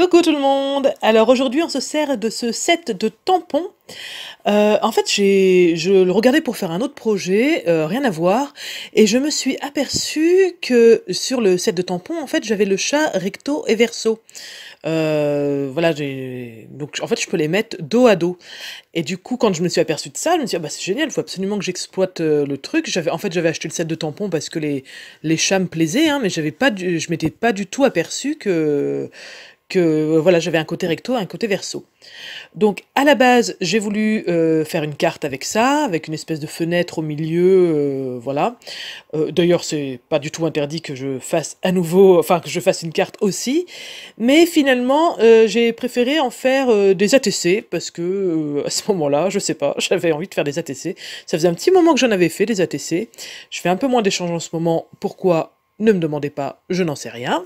Coucou tout le monde! Alors aujourd'hui on se sert de ce set de tampons. En fait je le regardais pour faire un autre projet, rien à voir, et je me suis aperçue que sur le set de tampons en fait j'avais le chat recto et verso. Voilà, donc en fait je peux les mettre dos à dos. Et du coup quand je me suis aperçue de ça, je me suis dit: «Ah bah c'est génial, il faut absolument que j'exploite, le truc». J'avais acheté le set de tampons parce que les chats me plaisaient, hein, mais je m'étais pas du tout aperçue que voilà, j'avais un côté recto, un côté verso. Donc à la base, j'ai voulu faire une carte avec ça, avec une espèce de fenêtre au milieu, voilà. D'ailleurs, c'est pas du tout interdit que je fasse à nouveau, enfin que je fasse une carte aussi, mais finalement, j'ai préféré en faire des ATC parce que à ce moment-là, je sais pas, j'avais envie de faire des ATC. Ça faisait un petit moment que j'en avais fait des ATC. Je fais un peu moins d'échanges en ce moment. Pourquoi? Ne me demandez pas, je n'en sais rien.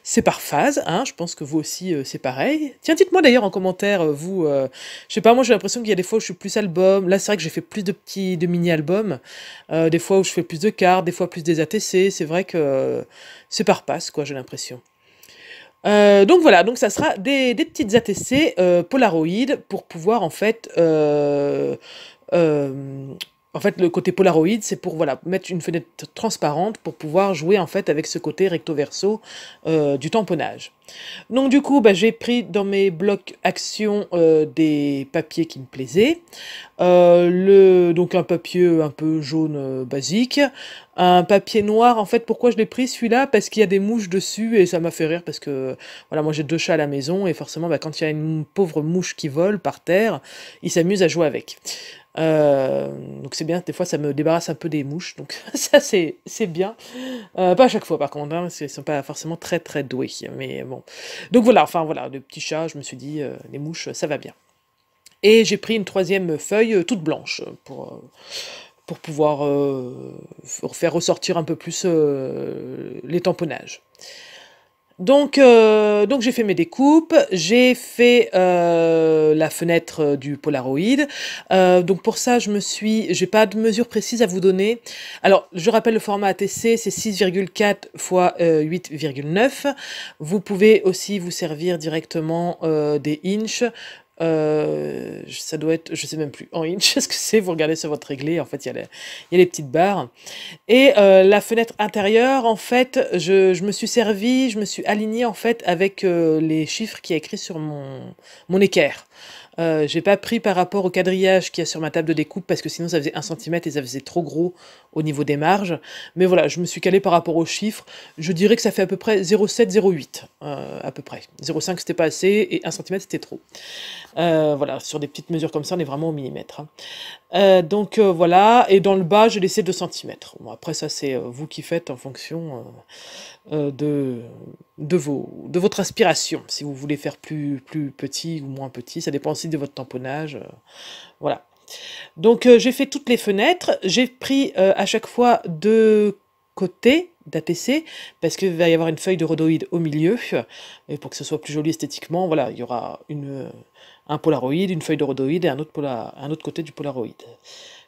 C'est par phase, hein, je pense que vous aussi c'est pareil. Tiens, dites-moi d'ailleurs en commentaire, vous, je sais pas, moi j'ai l'impression qu'il y a des fois où je suis plus album. Là, c'est vrai que j'ai fait plus de mini-albums. Des fois où je fais plus de cartes, des fois plus des ATC. C'est vrai que c'est par passe, quoi, j'ai l'impression. Donc voilà, donc ça sera des petites ATC Polaroid pour pouvoir en fait, le côté Polaroid, c'est pour voilà, mettre une fenêtre transparente pour pouvoir jouer en fait avec ce côté recto-verso du tamponnage. Donc du coup, bah, j'ai pris dans mes blocs action des papiers qui me plaisaient. Donc un papier un peu jaune basique. Un papier noir, en fait, pourquoi je l'ai pris celui-là? Parce qu'il y a des mouches dessus et ça m'a fait rire parce que, voilà, moi j'ai 2 chats à la maison et forcément, bah, quand il y a une pauvre mouche qui vole par terre, ils s'amusent à jouer avec. Donc c'est bien, des fois ça me débarrasse un peu des mouches, donc ça c'est bien. Pas à chaque fois par contre, hein, parce qu'ils sont pas forcément très très doués, mais bon. Donc voilà, enfin voilà, le petit chat, je me suis dit, les mouches, ça va bien. Et j'ai pris une troisième feuille toute blanche pour pouvoir faire ressortir un peu plus les tamponnages. Donc j'ai fait mes découpes, j'ai fait la fenêtre du Polaroid. Donc pour ça, j'ai pas de mesure précise à vous donner. Alors, je rappelle le format ATC, c'est 6,4 x 8,9. Vous pouvez aussi vous servir directement des inches. Ça doit être, je sais même plus, en inch, ce que c'est, vous regardez sur votre réglé, en fait, il y a les petites barres. Et la fenêtre intérieure, en fait, je me suis servi, je me suis alignée, en fait, avec les chiffres qu'il y a écrits sur mon équerre. J'ai pas pris par rapport au quadrillage qu'il y a sur ma table de découpe parce que sinon ça faisait 1 cm et ça faisait trop gros au niveau des marges. Mais voilà, je me suis calé par rapport aux chiffres. Je dirais que ça fait à peu près 0,7, 0,8 à peu près. 0,5 c'était pas assez et 1 cm c'était trop. Voilà, sur des petites mesures comme ça, on est vraiment au millimètre, hein. Voilà, et dans le bas, j'ai laissé 2 cm. Bon, après ça, c'est vous qui faites en fonction de votre aspiration. Si vous voulez faire plus petit ou moins petit, ça dépend aussi de votre tamponnage. Voilà. Donc j'ai fait toutes les fenêtres, j'ai pris à chaque fois 2 côtés d'ATC, parce qu'il va y avoir une feuille de rhodoïde au milieu, et pour que ce soit plus joli esthétiquement, voilà, il y aura un Polaroid, une feuille de rhodoïde et un autre côté du Polaroid.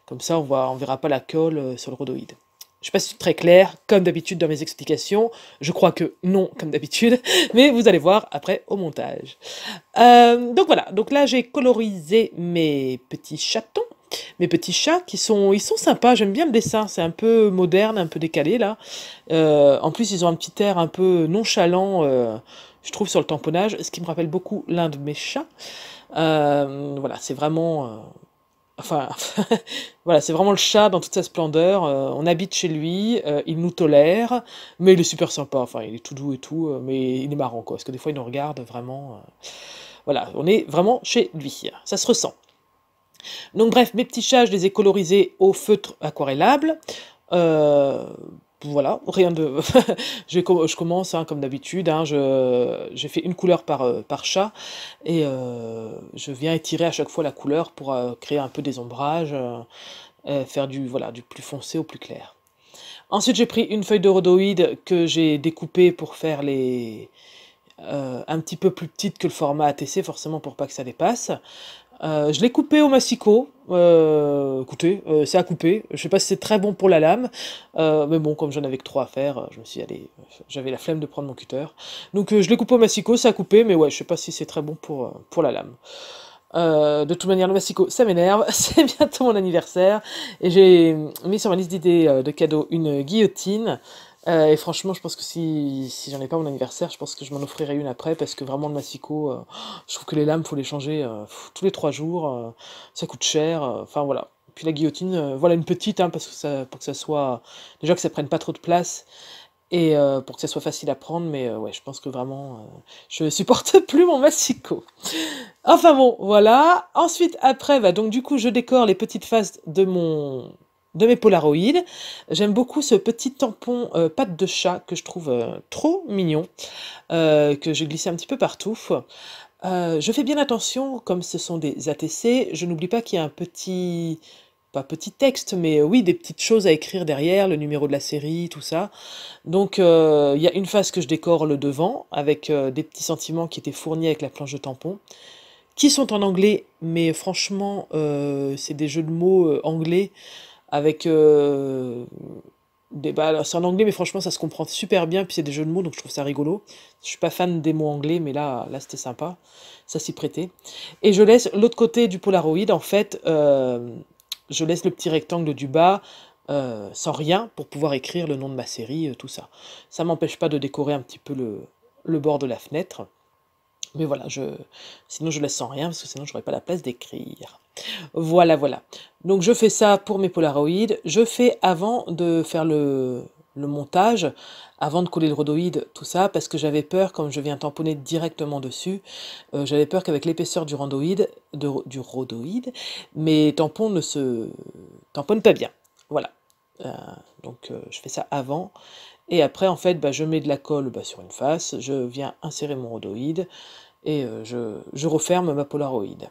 Comme ça, on verra pas la colle sur le rhodoïde. Je sais pas si c'est très clair, comme d'habitude dans mes explications. Je crois que non, comme d'habitude, mais vous allez voir après au montage. Donc voilà, donc là j'ai colorisé mes petits chatons, mes petits chats ils sont sympas, j'aime bien le dessin, c'est un peu moderne, un peu décalé là. En plus ils ont un petit air un peu nonchalant, je trouve, sur le tamponnage, ce qui me rappelle beaucoup l'un de mes chats. Voilà, c'est vraiment... Enfin, voilà, c'est vraiment le chat dans toute sa splendeur. On habite chez lui, il nous tolère, mais il est super sympa. Enfin, il est tout doux et tout, mais il est marrant, quoi. Parce que des fois, il nous regarde vraiment. Voilà, on est vraiment chez lui. Ça se ressent. Donc bref, mes petits chats, je les ai colorisés au feutre aquarellable. Euh, voilà, rien de... je commence, hein, comme d'habitude, hein, j'ai fait une couleur par chat, et je viens étirer à chaque fois la couleur pour créer un peu des ombrages, faire voilà, du plus foncé au plus clair. Ensuite, j'ai pris une feuille de rhodoïde que j'ai découpée pour faire un petit peu plus petite que le format ATC, forcément pour pas que ça dépasse. Je l'ai coupé au massicot. Écoutez, c'est à couper. Je sais pas si c'est très bon pour la lame, mais bon, comme j'en avais que 3 à faire, je me suis dit, allez, j'avais la flemme de prendre mon cutter. Donc je l'ai coupé au massicot, c'est à couper, mais ouais, je sais pas si c'est très bon pour la lame. De toute manière, le massicot, ça m'énerve. C'est bientôt mon anniversaire. Et j'ai mis sur ma liste d'idées de cadeaux une guillotine. Et franchement, je pense que si j'en ai pas mon anniversaire, je pense que je m'en offrirai une après. Parce que vraiment, le massicot, je trouve que les lames, faut les changer tous les 3 jours. Ça coûte cher. Enfin, voilà. Puis la guillotine, voilà une petite, hein, parce que pour que ça soit. Déjà que ça prenne pas trop de place. Et pour que ça soit facile à prendre. Mais ouais, je pense que vraiment, je supporte plus mon massicot. Enfin bon, voilà. Ensuite, après, bah, donc du coup, je décore les petites faces de mes Polaroids. J'aime beaucoup ce petit tampon patte de chat que je trouve trop mignon, que j'ai glissé un petit peu partout. Je fais bien attention, comme ce sont des ATC, je n'oublie pas qu'il y a un petit, pas petit texte, mais oui, des petites choses à écrire derrière, le numéro de la série, tout ça. Donc, il y a une face que je décore le devant, avec des petits sentiments qui étaient fournis avec la planche de tampon qui sont en anglais, mais franchement, c'est des jeux de mots anglais avec des bah, c'est en anglais, mais franchement, ça se comprend super bien. Puis c'est des jeux de mots, donc je trouve ça rigolo. Je suis pas fan des mots anglais, mais là c'était sympa. Ça s'y prêtait. Et je laisse l'autre côté du Polaroid, en fait, je laisse le petit rectangle du bas. Sans rien pour pouvoir écrire le nom de ma série, tout ça. Ça m'empêche pas de décorer un petit peu le bord de la fenêtre. Mais voilà, sinon je laisse sans rien, parce que sinon j'aurais pas la place d'écrire. Voilà, voilà. Donc je fais ça pour mes Polaroids. Je fais avant de faire le montage, avant de coller le rhodoïde, tout ça, parce que j'avais peur, comme je viens tamponner directement dessus, j'avais peur qu'avec l'épaisseur du rhodoïde, mes tampons ne se tamponnent pas bien. Voilà. Donc je fais ça avant. Et après, en fait, bah, je mets de la colle sur une face, je viens insérer mon rhodoïde et je referme ma Polaroid.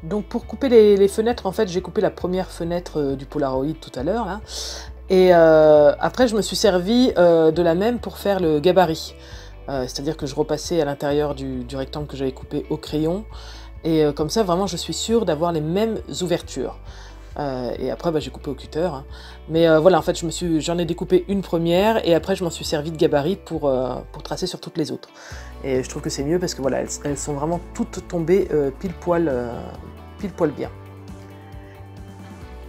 Donc pour couper les fenêtres, en fait, j'ai coupé la première fenêtre du Polaroid tout à l'heure, là. Et après, je me suis servi de la même pour faire le gabarit. C'est-à-dire que je repassais à l'intérieur du rectangle que j'avais coupé au crayon. Et comme ça, vraiment, je suis sûre d'avoir les mêmes ouvertures. Et après, bah, j'ai coupé au cutter. Hein. Mais voilà, en fait, j'en ai découpé une première et après, je m'en suis servi de gabarit pour tracer sur toutes les autres. Et je trouve que c'est mieux parce que voilà, elles sont vraiment toutes tombées pile poil bien.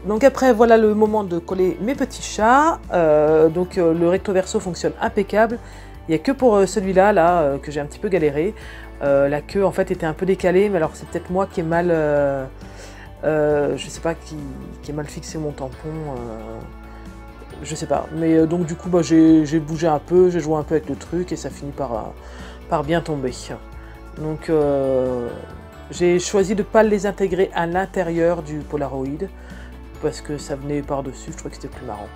Donc après, voilà le moment de coller mes petits chats. Le recto verso fonctionne impeccable. Il n'y a que pour celui-là là, que j'ai un petit peu galéré. La queue en fait était un peu décalée, mais alors c'est peut-être moi qui ai mal, je sais pas, qui ai mal fixé mon tampon. Je sais pas. Mais donc du coup, bah, j'ai bougé un peu, j'ai joué un peu avec le truc et ça finit par bien tomber. Donc j'ai choisi de ne pas les intégrer à l'intérieur du Polaroid parce que ça venait par-dessus, je trouvais que c'était plus marrant.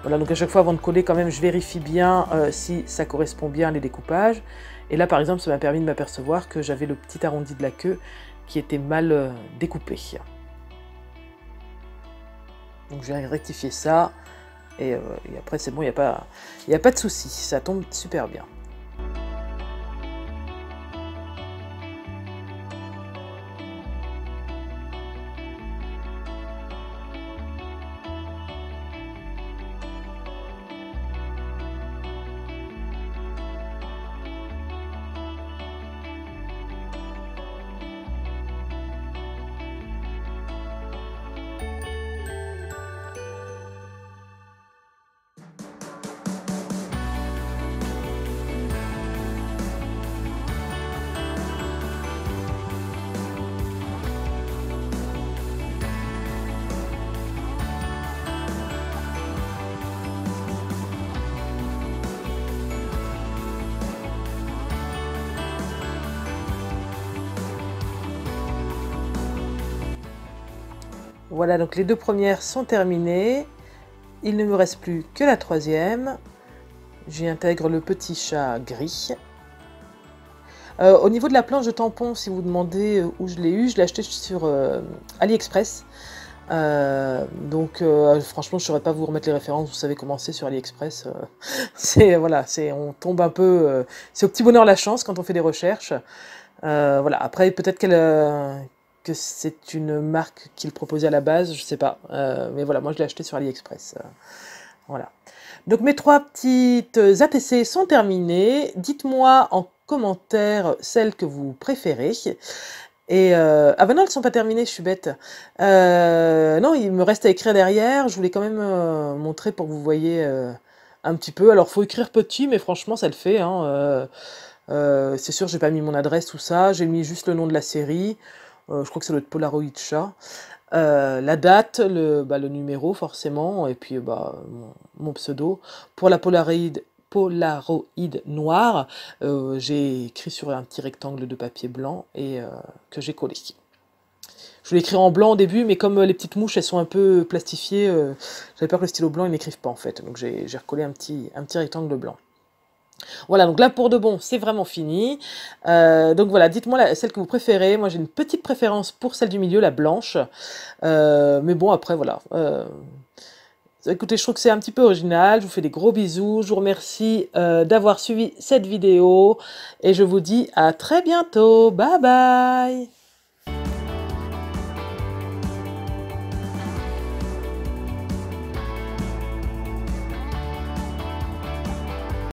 Voilà, donc à chaque fois avant de coller, quand même, je vérifie bien si ça correspond bien les découpages. Et là, par exemple, ça m'a permis de m'apercevoir que j'avais le petit arrondi de la queue qui était mal découpé. Donc je vais rectifier ça. Et après, c'est bon, il n'y a pas de souci, ça tombe super bien. Voilà, donc les 2 premières sont terminées. Il ne me reste plus que la 3e. J'y intègre le petit chat gris. Au niveau de la planche de tampon, si vous demandez où je l'ai acheté sur AliExpress. Franchement, je ne saurais pas vous remettre les références, vous savez comment c'est sur AliExpress. Voilà, on tombe un peu. C'est au petit bonheur la chance quand on fait des recherches. Voilà, après, peut-être que c'est une marque qu'il proposait à la base, je sais pas. Mais voilà, moi je l'ai acheté sur AliExpress. Voilà. Donc mes 3 petites ATC sont terminées. Dites-moi en commentaire celles que vous préférez. Et ah ben non, elles sont pas terminées, je suis bête. Non, il me reste à écrire derrière. Je voulais quand même montrer pour que vous voyez un petit peu. Alors, faut écrire petit, mais franchement, ça le fait. Hein. C'est sûr, j'ai pas mis mon adresse, tout ça. J'ai mis juste le nom de la série. Je crois que ça doit être Polaroid Chat. La date, le numéro forcément, et puis mon pseudo. Pour la Polaroid noire, j'ai écrit sur un petit rectangle de papier blanc et que j'ai collé. Je voulais écrire en blanc au début, mais comme les petites mouches elles sont un peu plastifiées, j'avais peur que le stylo blanc il n'écrive pas en fait. Donc j'ai recollé un petit rectangle blanc. Voilà, donc là pour de bon, c'est vraiment fini. Donc voilà, dites-moi celle que vous préférez. Moi j'ai une petite préférence pour celle du milieu, la blanche. Mais bon, après voilà. Écoutez, je trouve que c'est un petit peu original. Je vous fais des gros bisous. Je vous remercie d'avoir suivi cette vidéo. Et je vous dis à très bientôt. Bye bye!